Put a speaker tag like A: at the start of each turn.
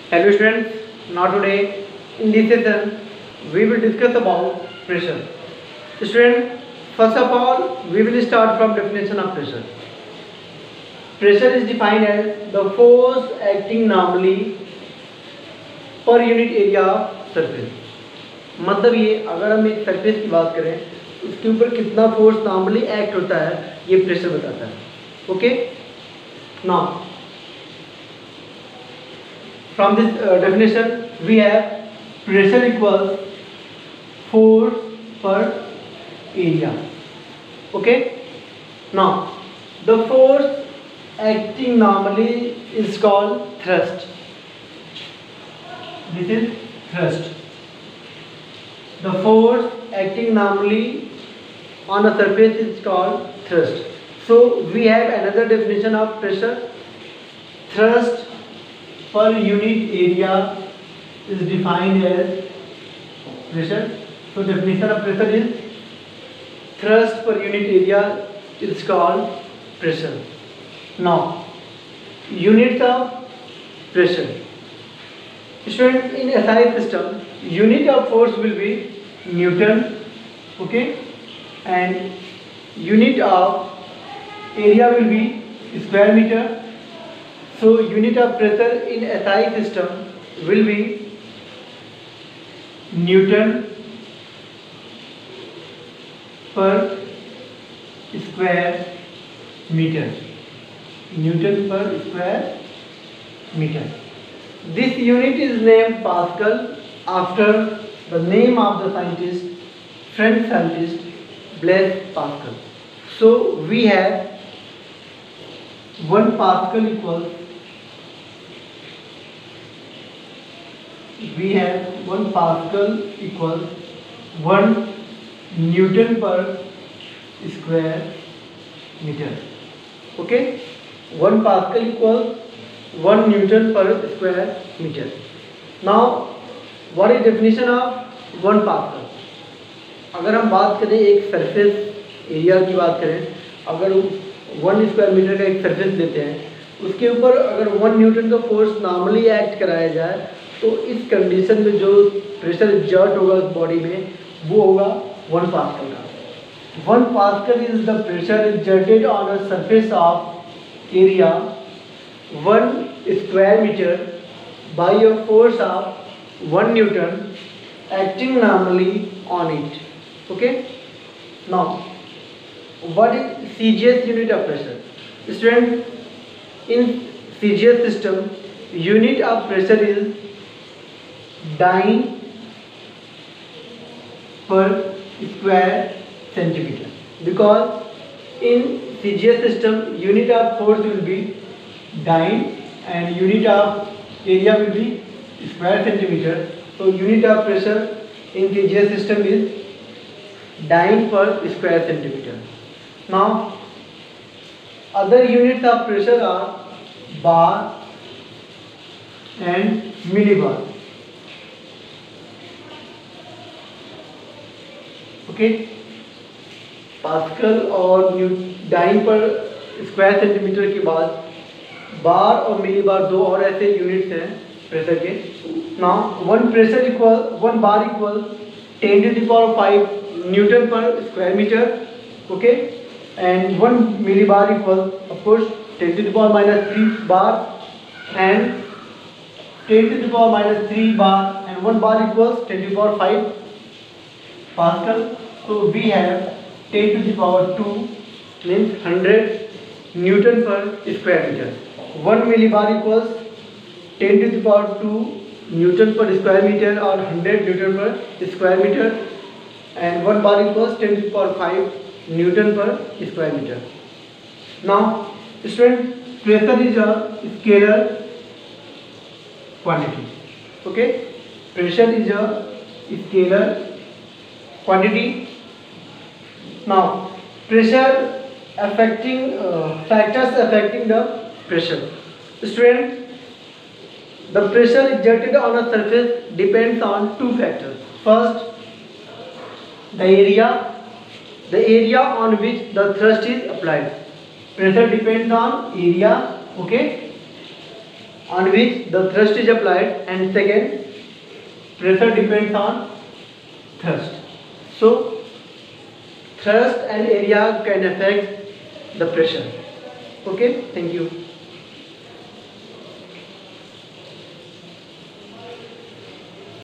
A: Hello students, now today in this session we will discuss about pressure. Students, first of all we will start from definition of pressure. Pressure is defined as the force acting normally per unit area of surface. मतलब ये अगर हम एक surface की बात करें उसके ऊपर कितना फोर्स नॉर्मली एक्ट होता है ये प्रेशर बताता है. Okay, now from this definition we have pressure equals force per area. Okay, now the force acting normally is called thrust. This is thrust. The force acting normally on a surface is called thrust. So we have another definition of pressure. Thrust per unit area is defined as pressure. So definition of pressure is thrust per unit area is called pressure. Now units of pressure. Student, in SI system unit of force will be Newton. Okay, and unit of area will be square meter. So unit of pressure in SI system will be Newton per square meter. Newton per square meter. This unit is named Pascal after the name of the scientist, French scientist Blaise Pascal. So we have 1 Pascal equals 1 Newton per square meter. Okay, 1 Pascal equals 1 Newton per square meter. Now what is definition of 1 Pascal? अगर हम बात करें एक surface area की बात करें, अगर 1 square metre का एक सरफेस लेते हैं उसके ऊपर अगर 1 न्यूटन का फोर्स नॉर्मली एक्ट कराया जाए तो इस कंडीशन में जो प्रेशर एग्जर्ट होगा उस बॉडी में वो होगा 1 पास्कल का. 1 pascal is the pressure exerted on a surface of area 1 square metre by a force of 1 newton acting normally on it. Okay, now what is CGS unit of pressure? Student, in CGS system unit of pressure is dyne per square centimeter, because in CGS system unit of force will be dyne and unit of area will be square centimeter. So unit of pressure in CGS system is dyne per square centimeter. Now other units of pressure are bar and millibar. Okay, pascal और dine पर square centimetre के बाद बार और millibar दो और ऐसे units हैं pressure के. Now 1 bar equal 10 to the power 5 Newton per square meter. Okay, and 1 millibar equal of course 10 to the power minus 3 bar and 10 to the power minus 3 bar and 1 bar equals 10 to the power 5 Pascal. So we have 10 to the power 2 means 100 Newton per square meter. 1 millibar equals 10 to the power 2 Newton per square meter or 100 Newton per square meter, and 1 bar equals 10 to the power 5 Newton per square meter. Now student, pressure is a scalar quantity. Okay, pressure is a scalar quantity. Now pressure affecting factors affecting the pressure. Student, the pressure exerted on a surface depends on 2 factors. First, the area on which the thrust is applied. Pressure depends on area. Okay, on which the thrust is applied, and second, pressure depends on thrust. So thrust and area can affect the pressure. Okay, thank you.